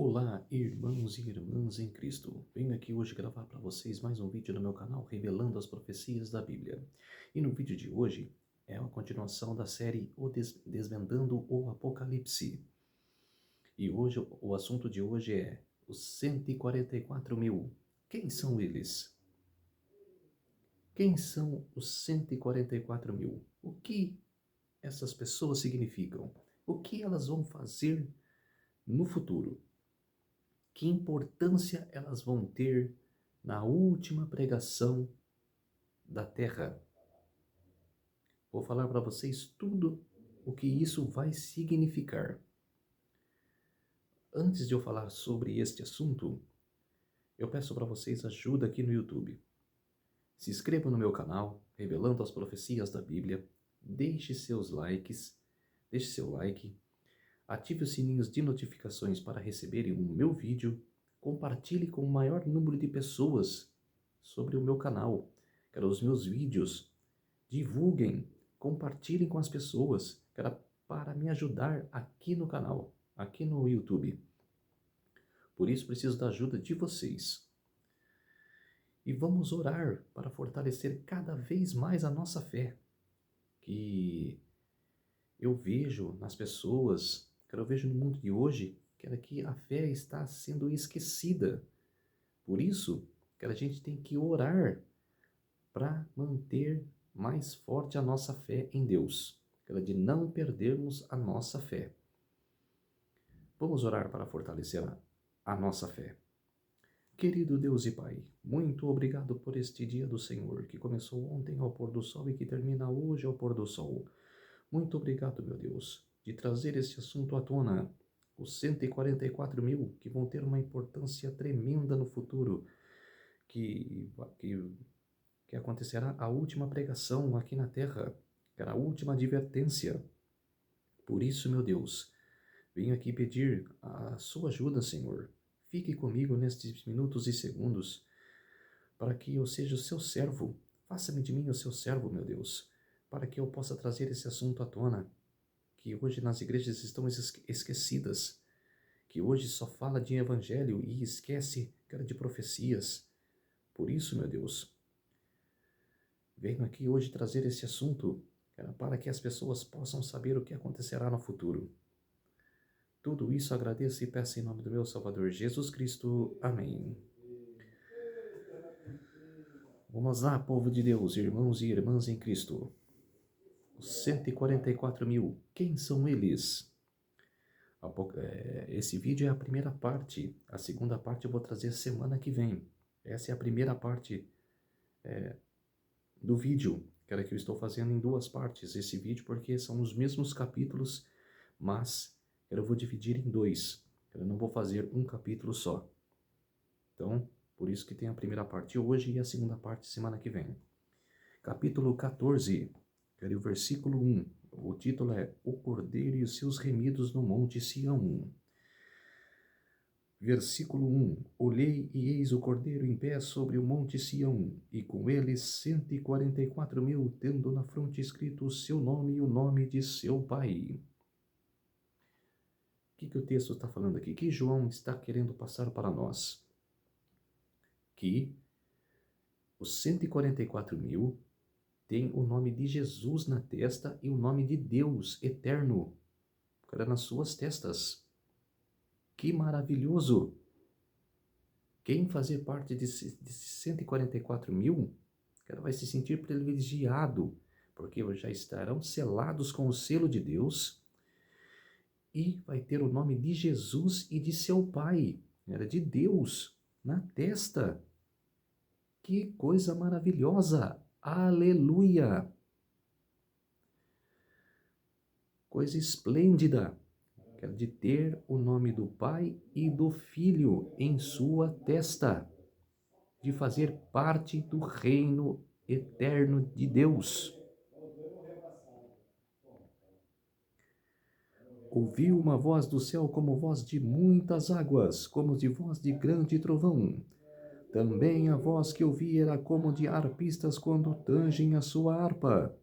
Olá, irmãos e irmãs em Cristo. Venho aqui hoje gravar para vocês mais um vídeo no meu canal revelando as profecias da Bíblia. E no vídeo de hoje é a continuação da série Desvendando o Apocalipse. E hoje o assunto de hoje é os 144 mil. Quem são eles? Quem são os 144 mil? O que essas pessoas significam? O que elas vão fazer no futuro? Que importância elas vão ter na última pregação da terra? Vou falar para vocês tudo o que isso vai significar. Antes de eu falar sobre este assunto, eu peço para vocês ajuda aqui no YouTube. Se inscreva no meu canal, Revelando as Profecias da Bíblia, deixe seu like, ative os sininhos de notificações para receberem o meu vídeo, compartilhe com o maior número de pessoas sobre o meu canal, os meus vídeos, divulguem, compartilhem com as pessoas, para me ajudar aqui no canal, aqui no YouTube. Por isso preciso da ajuda de vocês. E vamos orar para fortalecer cada vez mais a nossa fé, que eu vejo nas pessoas, eu vejo no mundo de hoje, que a fé está sendo esquecida. Por isso, a gente tem que orar para manter mais forte a nossa fé em Deus, de não perdermos a nossa fé. Vamos orar para fortalecer a nossa fé. Querido Deus e Pai, muito obrigado por este dia do Senhor, que começou ontem ao pôr do sol e que termina hoje ao pôr do sol. Muito obrigado, meu Deus, de trazer esse assunto à tona, os 144 mil, que vão ter uma importância tremenda no futuro, que acontecerá a última pregação aqui na terra, que era a última advertência. Por isso, meu Deus, venho aqui pedir a sua ajuda, Senhor. Fique comigo nestes minutos e segundos, para que eu seja o seu servo. Faça-me de mim o seu servo, meu Deus, para que eu possa trazer esse assunto à tona, que hoje nas igrejas estão esquecidas, que hoje só fala de evangelho e esquece, de profecias. Por isso, meu Deus, venho aqui hoje trazer esse assunto, para que as pessoas possam saber o que acontecerá no futuro. Tudo isso agradeço e peço em nome do meu Salvador Jesus Cristo. Amém. Vamos lá, povo de Deus, irmãos e irmãs em Cristo. Os 144 mil, quem são eles? Esse vídeo é a primeira parte. A segunda parte eu vou trazer semana que vem. Essa é a primeira parte do vídeo, que eu estou fazendo em duas partes esse vídeo, porque são os mesmos capítulos, mas eu vou dividir em dois. Eu não vou fazer um capítulo só. Então, por isso que tem a primeira parte hoje e a segunda parte semana que vem. Capítulo 14, o versículo 1. O título é O Cordeiro e os seus remidos no Monte Sião. Versículo 1. Olhei e eis o Cordeiro em pé sobre o Monte Sião, e com ele 144 mil, tendo na fronte escrito o seu nome e o nome de seu pai. O que o texto está falando aqui? Que João está querendo passar para nós? Que os 144 mil tem o nome de Jesus na testa e o nome de Deus eterno nas suas testas. Que maravilhoso! Quem fazer parte desses 144 mil, vai se sentir privilegiado, porque já estarão selados com o selo de Deus e vai ter o nome de Jesus e de seu Pai, de Deus, na testa. Que coisa maravilhosa! Aleluia! Coisa esplêndida, de ter o nome do Pai e do Filho em sua testa, de fazer parte do reino eterno de Deus. Ouvi uma voz do céu como voz de muitas águas, como de voz de grande trovão. Também a voz que ouvi era como de harpistas quando tangem a sua harpa.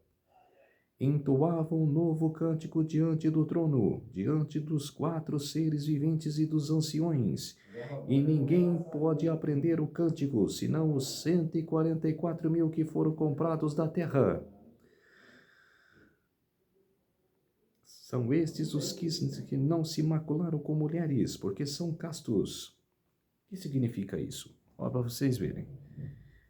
entoavam um novo cântico diante do trono, diante dos 4 seres viventes e dos anciões. E ninguém pode aprender o cântico, senão os 144.000 que foram comprados da terra. São estes os que não se macularam com mulheres, porque são castos. O que significa isso? Olha para vocês verem.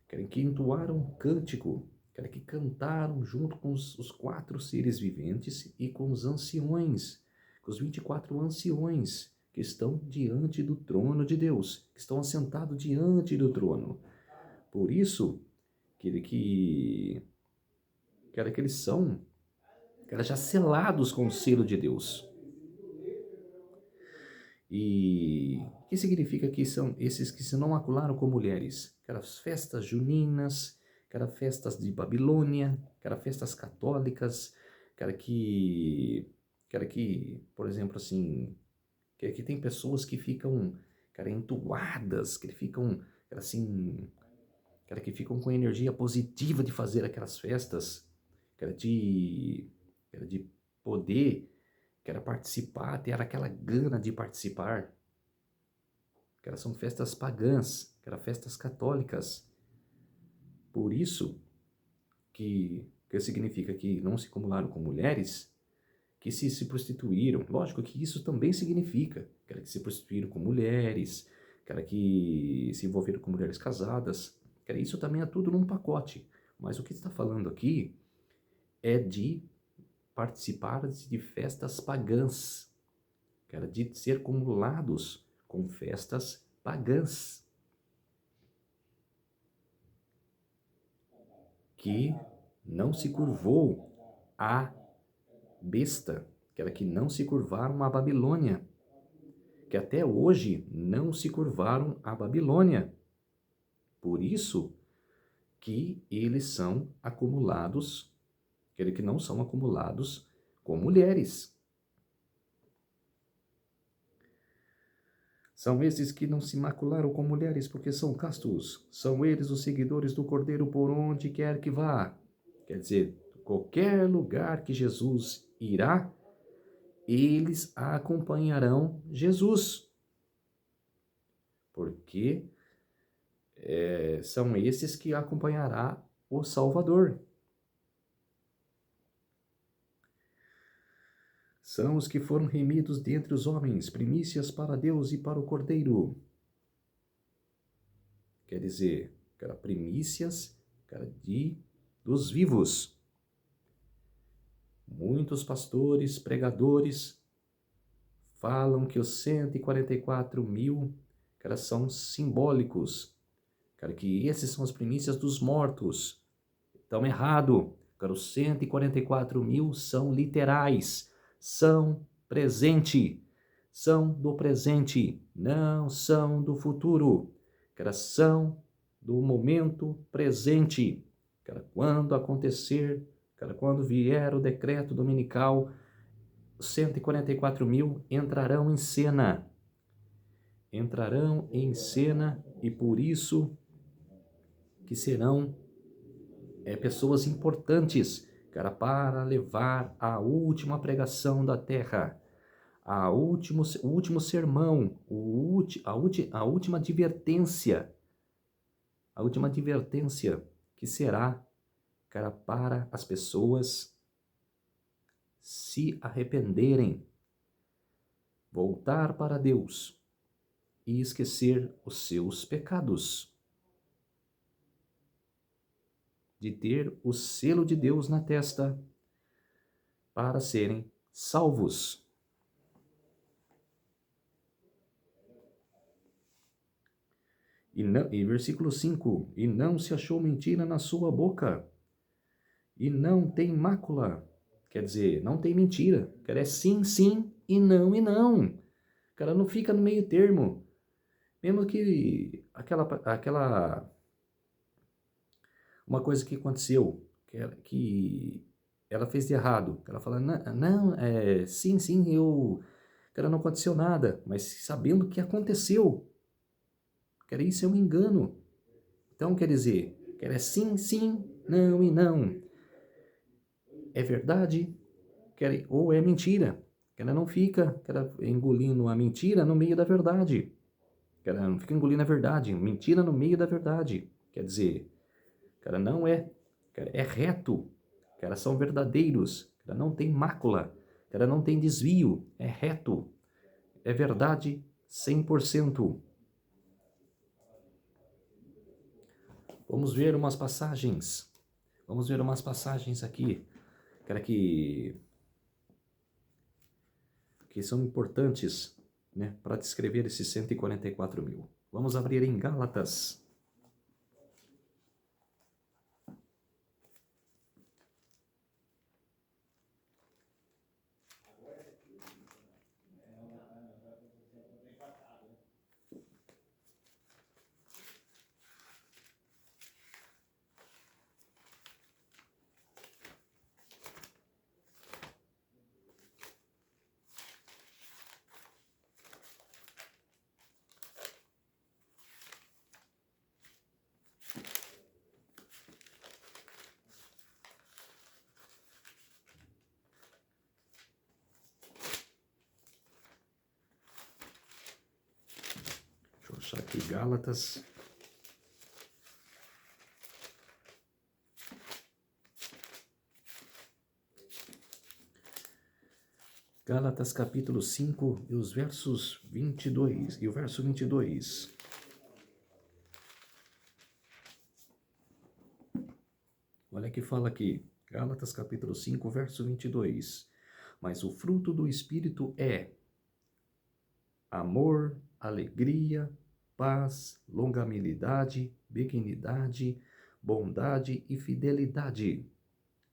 Querem que entoaram um cântico, querem que cantaram junto com os 4 seres viventes e com os anciões, com os 24 anciões que estão diante do trono de Deus, que estão assentados diante do trono. Por isso, que eles são já selados com o selo de Deus. E o que significa que são esses que se não macularam com mulheres? Aquelas festas juninas, aquelas festas de Babilônia, aquelas festas católicas, por exemplo, assim, que tem pessoas que ficam, entuadas, que ficam, assim, que ficam com energia positiva de fazer aquelas festas, de poder, participar, ter aquela gana de participar. São festas pagãs, festas católicas. Por isso que significa que não se acumularam com mulheres, que se prostituíram. Lógico que isso também significa que se prostituíram com mulheres, que se envolveram com mulheres casadas. Isso também é tudo num pacote. Mas o que está falando aqui é de participar de festas pagãs, de ser acumulados com festas pagãs, que não se curvou à besta, que não se curvaram à Babilônia, que até hoje não se curvaram à Babilônia. Por isso que eles são acumulados, que não são acumulados com mulheres. São esses que não se macularam com mulheres, porque são castos. São eles os seguidores do Cordeiro por onde quer que vá. Quer dizer, qualquer lugar que Jesus irá, eles acompanharão Jesus. Porque são esses que acompanhará o Salvador. São os que foram remidos dentre os homens, primícias para Deus e para o Cordeiro. Quer dizer, primícias dos vivos. Muitos pastores, pregadores, falam que os 144.000, são simbólicos. Que esses são as primícias dos mortos. Estão errado. Os 144.000 são literais. São presente. São do presente. Não são do futuro. São do momento presente. Quando acontecer, quando vier o decreto dominical, os 144.000 entrarão em cena. Entrarão em cena e por isso que serão pessoas importantes, para levar a última pregação da terra, o último sermão, a última advertência, que será, para as pessoas se arrependerem, voltar para Deus e esquecer os seus pecados, de ter o selo de Deus na testa para serem salvos. E versículo 5, e não se achou mentira na sua boca, e não tem mácula, quer dizer, não tem mentira, é sim, sim, e não, não fica no meio termo, mesmo que uma coisa que aconteceu, que ela fez de errado, ela fala, não, sim, não aconteceu nada, mas sabendo que aconteceu, isso é um engano. Então, quer dizer, sim, sim, não e não. é verdade, ou é mentira. Que ela não fica engolindo a mentira no meio da verdade. Que ela não fica engolindo a verdade, mentira no meio da verdade. Quer dizer, que ela não é, que ela é reto, que elas são verdadeiros, que ela não tem mácula, que ela não tem desvio, é reto, é verdade 100%. Vamos ver umas passagens. Vamos ver umas passagens aqui, cara, que são importantes, né, para descrever esses 144 mil. Vamos abrir em Gálatas. Deixa eu achar aqui Gálatas. Gálatas capítulo 5 e os versos 22 e o verso 22. Olha que fala aqui, Gálatas capítulo 5, verso 22. Mas o fruto do Espírito é amor, alegria, paz, longanimidade, benignidade, bondade e fidelidade.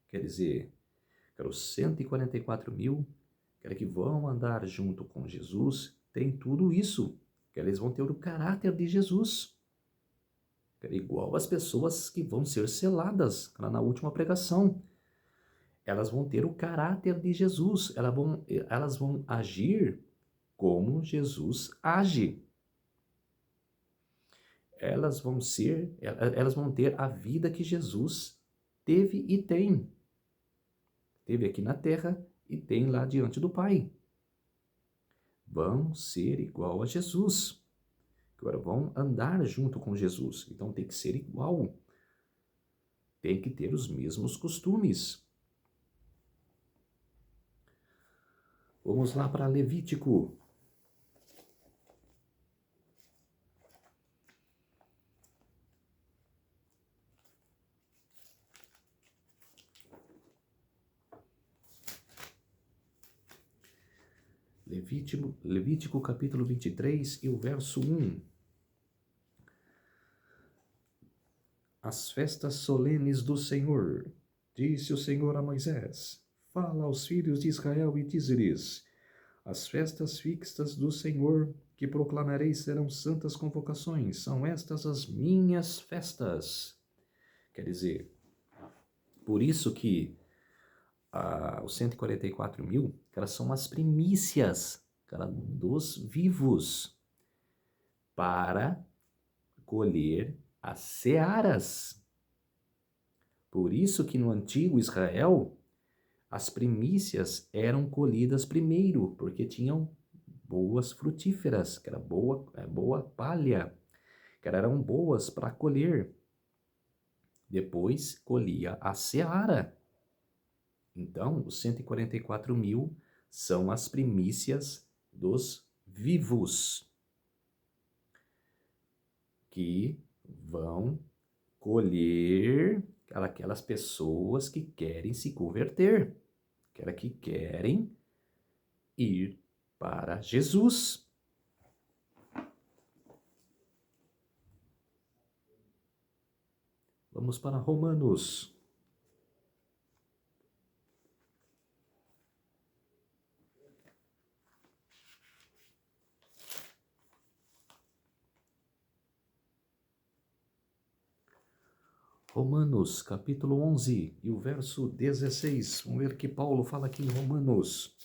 Quer dizer, os 144 mil, que vão andar junto com Jesus, tem tudo isso. Que eles vão ter o caráter de Jesus. Igual as pessoas que vão ser seladas lá na última pregação. Elas vão ter o caráter de Jesus. Elas vão agir como Jesus age. Elas vão ter a vida que Jesus teve e tem. Teve aqui na terra e tem lá diante do Pai. Vão ser igual a Jesus. Agora vão andar junto com Jesus. Então tem que ser igual. Tem que ter os mesmos costumes. Vamos lá para Levítico. Levítico capítulo 23 e o verso 1. As festas solenes do Senhor. Disse o Senhor a Moisés: Fala aos filhos de Israel e dize-lhes: As festas fixas do Senhor que proclamarei serão santas convocações. São estas as minhas festas. Quer dizer, por isso que os 144 mil, elas são as primícias dos vivos para colher as searas. Por isso que no antigo Israel, as primícias eram colhidas primeiro, porque tinham boas frutíferas, que era boa palha, que eram boas para colher. Depois colhia a seara. Então, os 144 mil são as primícias dos vivos, que vão colher aquelas pessoas que querem se converter, que querem ir para Jesus. Vamos para Romanos. Romanos, capítulo 11 e o verso 16. Vamos ver o que Paulo fala aqui em Romanos.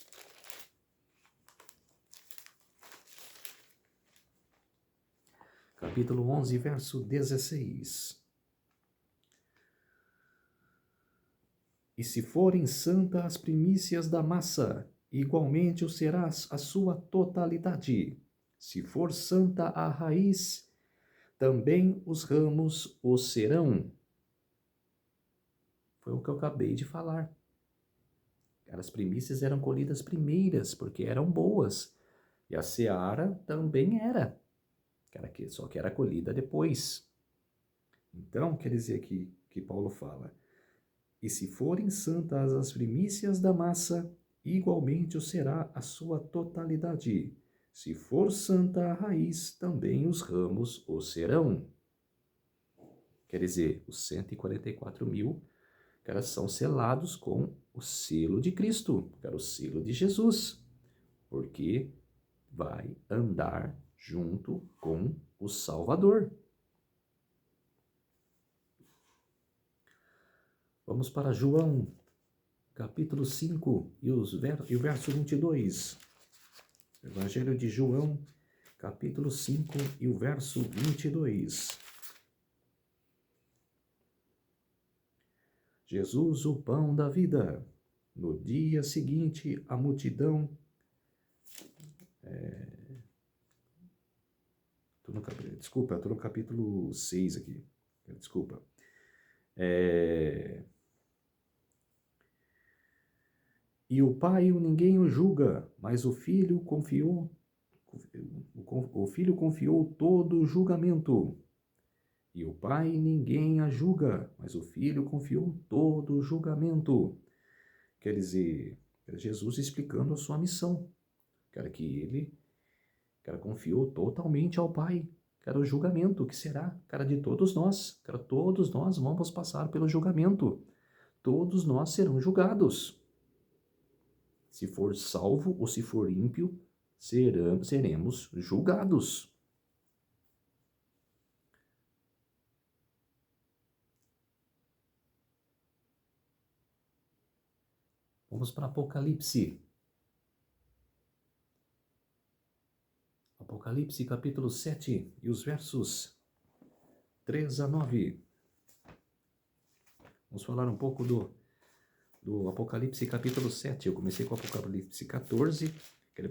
Capítulo 11, verso 16. E se forem santa as primícias da massa, igualmente o serás a sua totalidade. Se for santa a raiz, também os ramos o serão. Foi o que eu acabei de falar. As primícias eram colhidas primeiras, porque eram boas. E a seara também era. Só que era colhida depois. Então, quer dizer que Paulo fala: e se forem santas as primícias da massa, igualmente o será a sua totalidade. Se for santa a raiz, também os ramos o serão. Quer dizer, os 144.000, são selados com o selo de Cristo, o selo de Jesus, porque vai andar junto com o Salvador. Vamos para João, capítulo 5 e o verso 22. Evangelho de João, capítulo 5 e o verso 22. Jesus, o pão da vida. No dia seguinte, a multidão... Desculpa, eu estou no capítulo 6 aqui. Desculpa. E o Pai ninguém o julga, mas o Filho confiou todo o julgamento. E o Pai ninguém a julga, mas o Filho confiou todo o julgamento. Quer dizer, Jesus explicando a sua missão. Que ele, confiou totalmente ao Pai. O julgamento que será, de todos nós. Todos nós vamos passar pelo julgamento. Todos nós serão julgados. Se for salvo ou se for ímpio, seremos julgados. Vamos para Apocalipse. Apocalipse capítulo 7 e os versos 3 a 9. Vamos falar um pouco do Apocalipse capítulo 7. Eu comecei com o Apocalipse 14,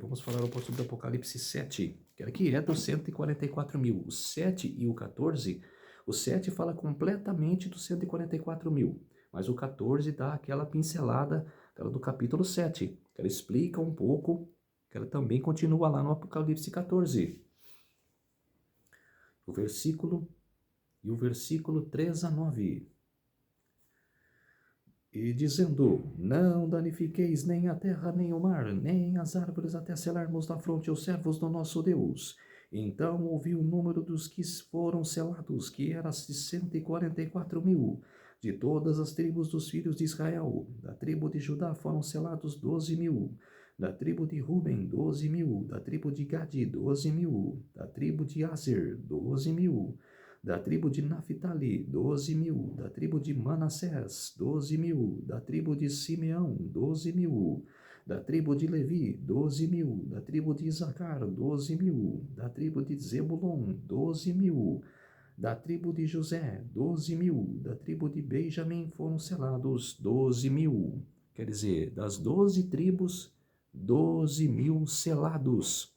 vamos falar um pouco sobre o Apocalipse 7, que é dos 144.000. O 7 e o 14, o 7 fala completamente dos 144.000, mas o 14 dá aquela pincelada do capítulo 7, explica um pouco, também continua lá no Apocalipse 14. O versículo 3 a 9. E dizendo: não danifiqueis nem a terra, nem o mar, nem as árvores, até selarmos na fronte os servos do nosso Deus. Então ouvi o número dos que foram selados, que era de 144.000, de todas as tribos dos filhos de Israel. Da tribo de Judá foram selados 12.000, da tribo de Ruben 12.000, da tribo de Gade 12.000, da tribo de Aser 12.000, da tribo de Naphtali, 12.000, da tribo de Manassés, 12.000, da tribo de Simeão, 12.000, da tribo de Levi, 12.000, da tribo de Isacar, 12.000, da tribo de Zebulon, 12.000, da tribo de José, 12.000, da tribo de Benjamim foram selados 12.000. Quer dizer, das 12 tribos, 12.000 selados.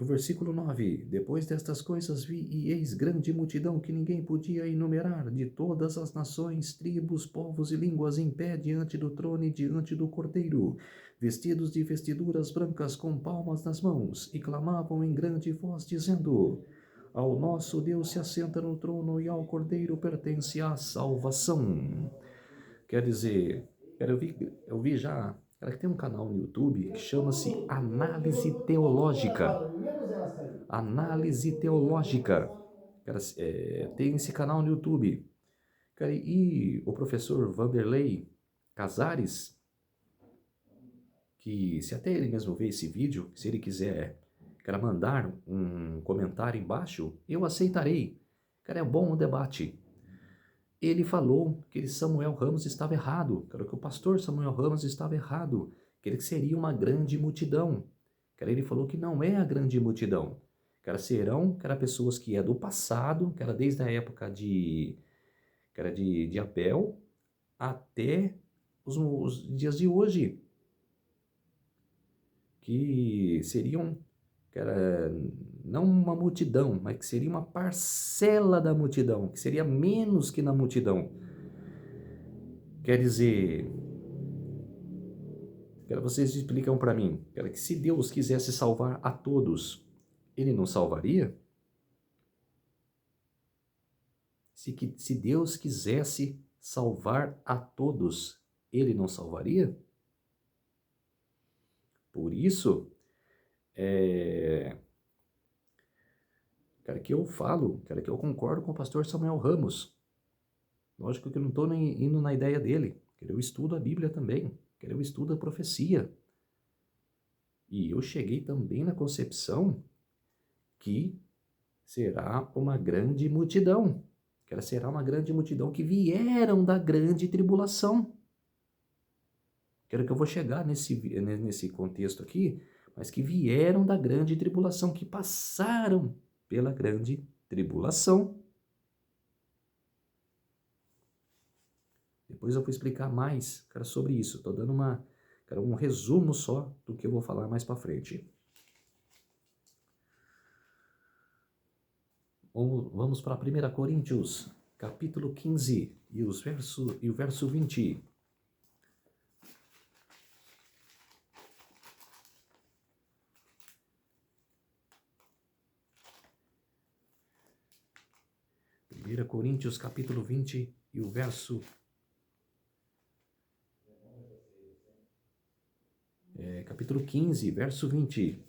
O versículo 9. Depois destas coisas vi, e eis grande multidão que ninguém podia enumerar, de todas as nações, tribos, povos e línguas, em pé diante do trono e diante do Cordeiro, vestidos de vestiduras brancas, com palmas nas mãos, e clamavam em grande voz, dizendo: ao nosso Deus se assenta no trono, e ao Cordeiro pertence a salvação. Quer dizer, eu vi já... que tem um canal no YouTube que chama-se Análise Teológica. Análise Teológica. Tem esse canal no YouTube. E o professor Vanderlei Casares, que se até ele mesmo ver esse vídeo, se ele quiser mandar um comentário embaixo, eu aceitarei. É bom o debate. Ele falou que Samuel Ramos estava errado, que o pastor Samuel Ramos estava errado, que seria uma grande multidão. Ele falou que não é a grande multidão, que era pessoas que é do passado, que era desde a época que era de Abel até os dias de hoje, que seriam, que era não uma multidão, mas que seria uma parcela da multidão, que seria menos que na multidão. Quer dizer, quero vocês explicam para mim, quero que se Deus quisesse salvar a todos, ele não salvaria? Se Deus quisesse salvar a todos, ele não salvaria? Por isso, cara, que eu falo, cara, que eu concordo com o pastor Samuel Ramos. Lógico que eu não estou indo na ideia dele, que eu estudo a Bíblia também, que eu estudo a profecia. E eu cheguei também na concepção que será uma grande multidão, que ela será uma grande multidão que vieram da grande tribulação. Quero que eu vou chegar nesse contexto aqui, mas que vieram da grande tribulação, que passaram pela grande tribulação. Depois eu vou explicar mais, cara, sobre isso. Estou dando um resumo só do que eu vou falar mais para frente. Vamos para 1 Coríntios, capítulo 15 e o verso 20. Coríntios, capítulo 20 e o verso... capítulo 15, verso 20.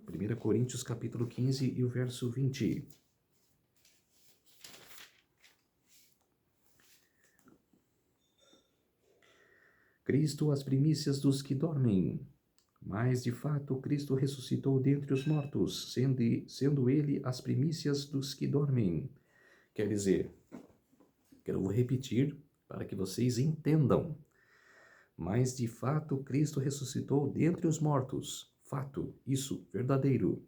1 Coríntios, capítulo 15 e o verso 20. Cristo, as primícias dos que dormem. Mas, de fato, Cristo ressuscitou dentre os mortos, sendo ele as primícias dos que dormem. Quer dizer, eu vou repetir para que vocês entendam. Mas, de fato, Cristo ressuscitou dentre os mortos. Fato, isso, verdadeiro.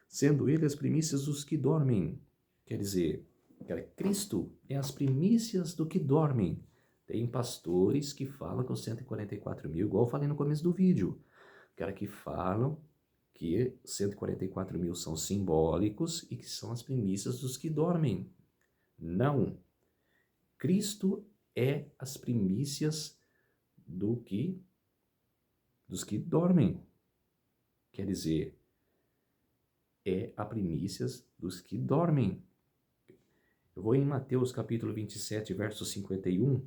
Sendo ele as primícias dos que dormem. Quer dizer, Cristo é as primícias do que dormem. Tem pastores que falam com 144 mil, igual eu falei no começo do vídeo. Que falam que 144 mil são simbólicos e que são as primícias dos que dormem. Não. Cristo é as primícias dos que dormem. Quer dizer, é a primícias dos que dormem. Eu vou em Mateus capítulo 27, verso 51,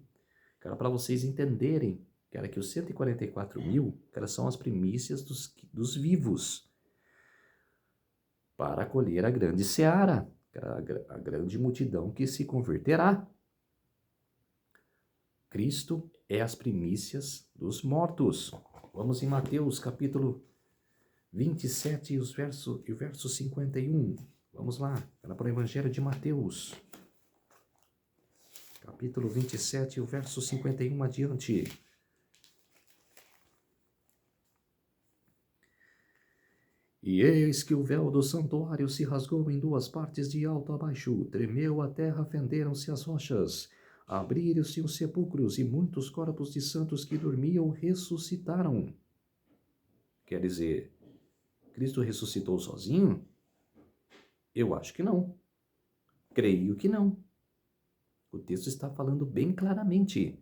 cara, para vocês entenderem, cara, que os 144 mil, cara, são as primícias dos vivos para colher a grande seara, a grande multidão que se converterá. Cristo é as primícias dos mortos. Vamos em Mateus capítulo 27 e o verso 51. Vamos lá, para o Evangelho de Mateus. Capítulo 27 e o verso 51 adiante. E eis que o véu do santuário se rasgou em duas partes de alto a baixo, tremeu a terra, fenderam-se as rochas, abriram-se os sepulcros e muitos corpos de santos que dormiam ressuscitaram. Quer dizer, Cristo ressuscitou sozinho? Eu acho que não. Creio que não. O texto está falando bem claramente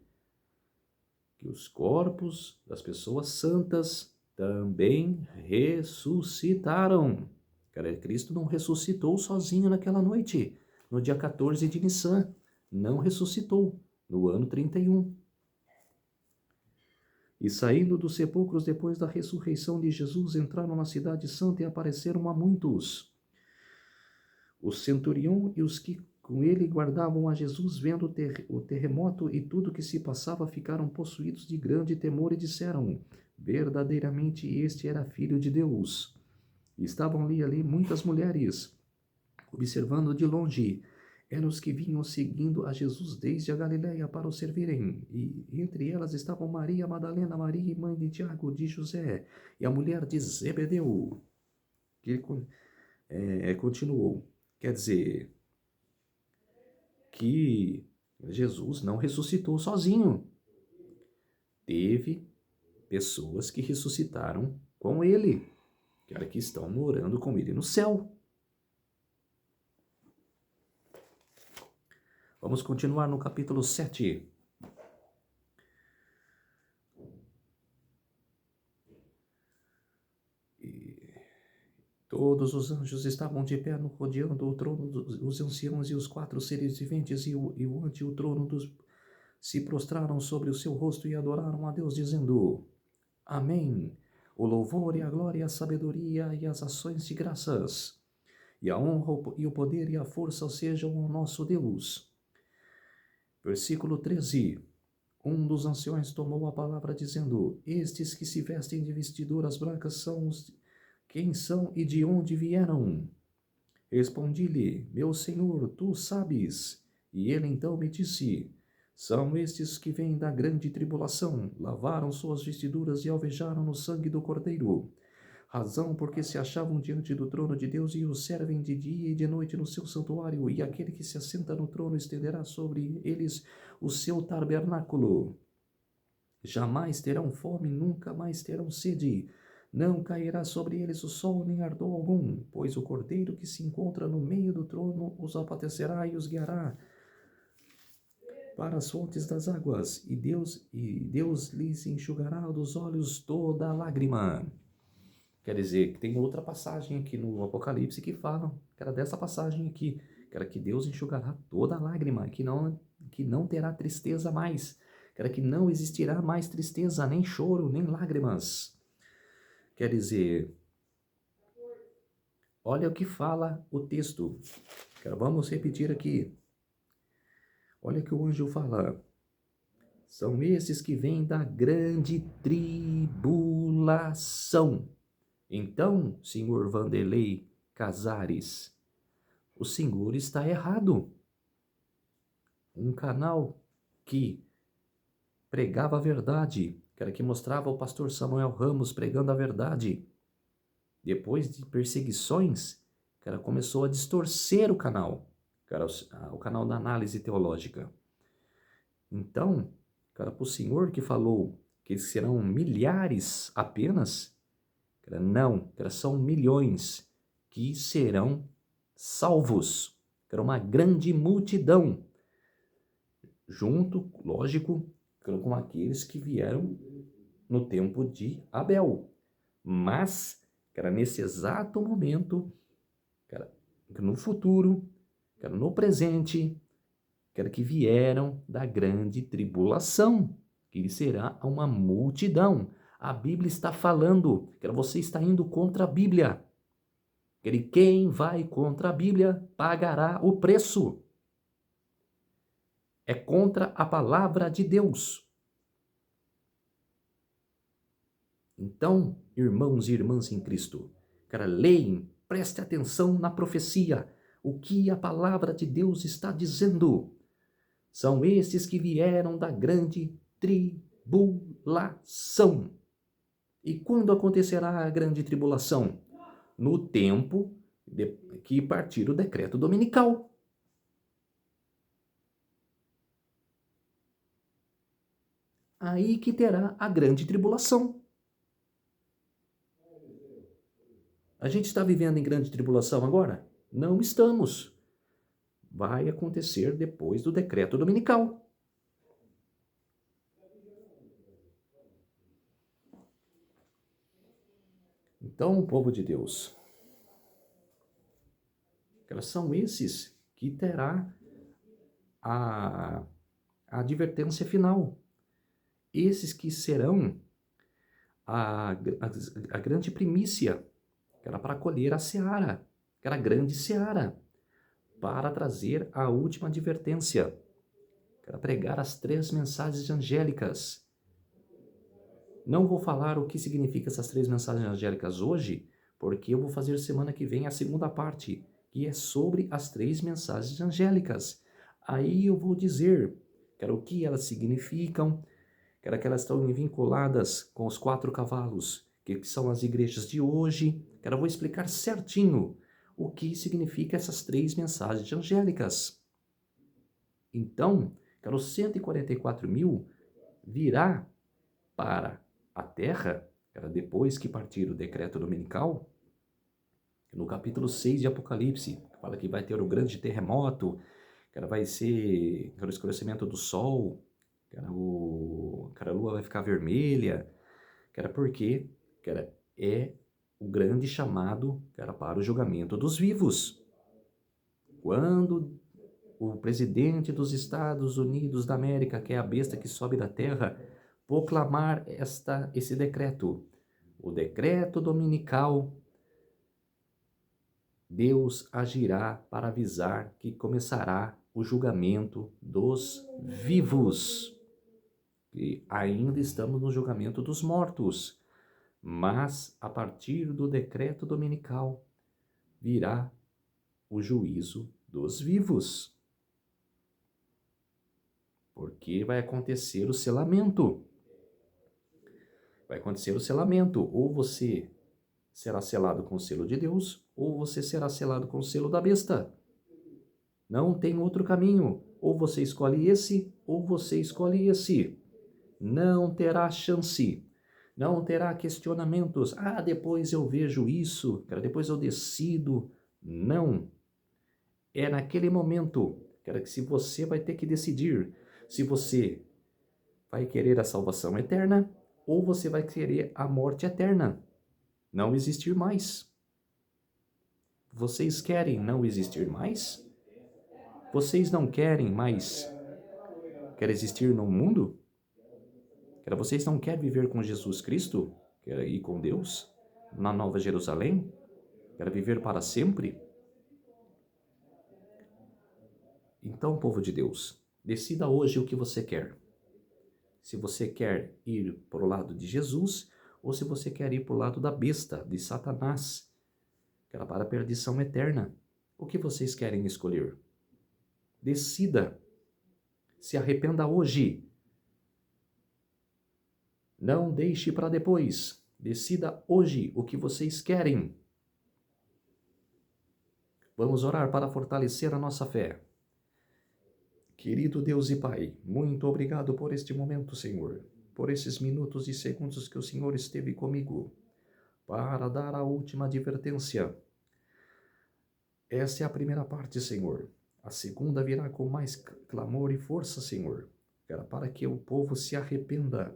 que os corpos das pessoas santas também ressuscitaram. Cara, Cristo não ressuscitou sozinho naquela noite, no dia 14 de Nissan. Não ressuscitou, no ano 31. E saindo dos sepulcros depois da ressurreição de Jesus, entraram na cidade santa e apareceram a muitos. O centurião e os que com ele guardavam a Jesus, vendo o terremoto e tudo que se passava, ficaram possuídos de grande temor e disseram: verdadeiramente este era filho de Deus. E estavam ali muitas mulheres, observando de longe. Eram os que vinham seguindo a Jesus desde a Galiléia para o servirem. E entre elas estavam Maria Madalena, Maria, mãe de Tiago, de José, e a mulher de Zebedeu. continuou. Quer dizer que Jesus não ressuscitou sozinho. Teve pessoas que ressuscitaram com ele, que estão morando com ele no céu. Vamos continuar no capítulo 7. Todos os anjos estavam de pé rodeando o trono dos anciãos e os 4 seres viventes e o ante o trono se prostraram sobre o seu rosto e adoraram a Deus, dizendo: Amém. O louvor e a glória, a sabedoria e as ações de graças, e a honra e o poder e a força sejam ao nosso Deus. Versículo 13. Um dos anciões tomou a palavra, dizendo: Estes que se vestem de vestiduras brancas são os... Quem são e de onde vieram? Respondi-lhe: Meu senhor, tu sabes. E ele então me disse: São estes que vêm da grande tribulação, lavaram suas vestiduras e alvejaram no sangue do Cordeiro. Razão porque se achavam diante do trono de Deus e o servem de dia e de noite no seu santuário, e aquele que se assenta no trono estenderá sobre eles o seu tabernáculo. Jamais terão fome, nunca mais terão sede. Não cairá sobre eles o sol nem ardor algum, pois o Cordeiro que se encontra no meio do trono os abastecerá e os guiará para as fontes das águas, e Deus lhes enxugará dos olhos toda lágrima. Quer dizer, que tem outra passagem aqui no Apocalipse que fala, que era dessa passagem aqui, que era que Deus enxugará toda lágrima, que não terá tristeza mais, que era que não existirá mais tristeza, nem choro, nem lágrimas. Quer dizer, olha o que fala o texto. Vamos repetir aqui. Olha o que o anjo fala. São esses que vêm da grande tribulação. Então, senhor Vanderlei Casares, o senhor está errado. Um canal que pregava a verdade, que mostrava o pastor Samuel Ramos pregando a verdade, depois de perseguições, começou a distorcer o canal, o canal da análise teológica. Então, para o senhor que falou que serão milhares apenas, não, são milhões que serão salvos, uma grande multidão, junto, lógico, com aqueles que vieram no tempo de Abel. Mas, nesse exato momento, no futuro, no presente, que vieram da grande tribulação, que será uma multidão. A Bíblia está falando, você está indo contra a Bíblia. Quem vai contra a Bíblia pagará o preço. É contra a palavra de Deus. Então, irmãos e irmãs em Cristo, leem, preste atenção na profecia, o que a palavra de Deus está dizendo. São estes que vieram da grande tribulação. E quando acontecerá a grande tribulação? No tempo que partir o decreto dominical. Aí que terá a grande tribulação. A gente está vivendo em grande tribulação agora? Não estamos. Vai acontecer depois do decreto dominical. Então, povo de Deus, são esses que terá a advertência final. Esses que serão a grande primícia, para colher a seara, a grande seara, para trazer a última advertência, pregar as 3 mensagens angélicas. Não vou falar o que significa essas 3 mensagens angélicas hoje, porque eu vou fazer semana que vem a segunda parte, que é sobre as 3 mensagens angélicas. Aí eu vou dizer, o que elas significam, que elas estão vinculadas com os 4 cavalos, que são as igrejas de hoje. Eu vou explicar certinho o que significa essas 3 mensagens angélicas. Então, os 144.000 virá para a terra, depois que partir o decreto dominical, no capítulo 6 de Apocalipse, fala que vai ter um grande terremoto, vai ser o escurecimento do sol, a lua vai ficar vermelha, porque é o grande chamado para o julgamento dos vivos. Quando o presidente dos Estados Unidos da América, que é a besta que sobe da terra, proclamar esse decreto, o decreto dominical, Deus agirá para avisar que começará o julgamento dos vivos. E ainda estamos no julgamento dos mortos, mas a partir do decreto dominical virá o juízo dos vivos. Porque vai acontecer o selamento. Vai acontecer o selamento. Ou você será selado com o selo de Deus, ou você será selado com o selo da besta. Não tem outro caminho. Ou você escolhe esse, ou você escolhe esse. Não terá chance. Não terá questionamentos. Depois eu vejo isso, depois eu decido. Não. É naquele momento, que se você vai ter que decidir se você vai querer a salvação eterna ou você vai querer a morte eterna. Não existir mais. Vocês querem não existir mais? Vocês não querem mais existir no mundo? Vocês não querem viver com Jesus Cristo? Querem ir com Deus? Na Nova Jerusalém? Querem viver para sempre? Então, povo de Deus, decida hoje o que você quer. Se você quer ir para o lado de Jesus ou se você quer ir para o lado da besta, de Satanás, para a perdição eterna. O que vocês querem escolher? Decida. Se arrependa hoje. Não deixe para depois. Decida hoje o que vocês querem. Vamos orar para fortalecer a nossa fé. Querido Deus e Pai, muito obrigado por este momento, Senhor, por esses minutos e segundos que o Senhor esteve comigo, para dar a última advertência. Essa é a primeira parte, Senhor. A segunda virá com mais clamor e força, Senhor, para que o povo se arrependa.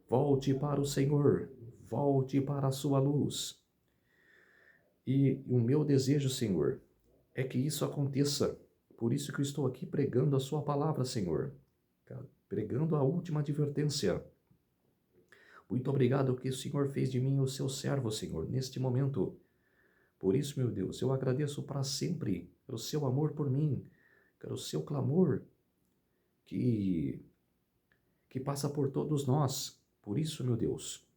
Volte para o Senhor, volte para a sua luz. E o meu desejo, Senhor, é que isso aconteça. Por isso que eu estou aqui pregando a sua palavra, Senhor. Pregando a última advertência. Muito obrigado que o Senhor fez de mim o seu servo, Senhor, neste momento. Por isso, meu Deus, eu agradeço para sempre pelo seu amor por mim, pelo seu clamor que passa por todos nós. Por isso, meu Deus,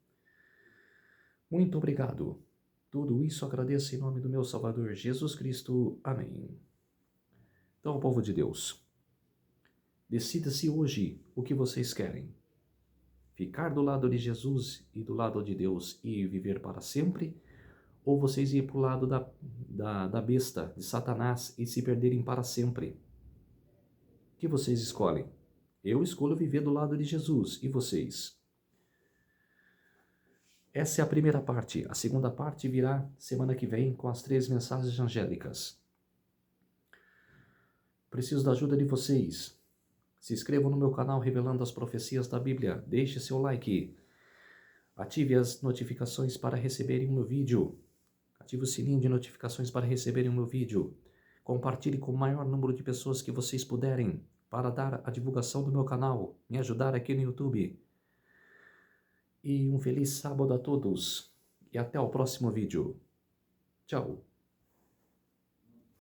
muito obrigado. Tudo isso agradeço em nome do meu Salvador Jesus Cristo. Amém. Então, povo de Deus, decida-se hoje o que vocês querem. Ficar do lado de Jesus e do lado de Deus e viver para sempre, ou vocês ir para o lado da besta, de Satanás, e se perderem para sempre. O que vocês escolhem? Eu escolho viver do lado de Jesus, e vocês? Essa é a primeira parte. A segunda parte virá semana que vem com as 3 mensagens angélicas. Preciso da ajuda de vocês. Se inscrevam no meu canal Revelando as Profecias da Bíblia. Deixe seu like. Ative as notificações para receberem o meu vídeo. Ative o sininho de notificações para receberem o meu vídeo. Compartilhe com o maior número de pessoas que vocês puderem para dar a divulgação do meu canal. Me ajudar aqui no YouTube. E um feliz sábado a todos. E até o próximo vídeo. Tchau.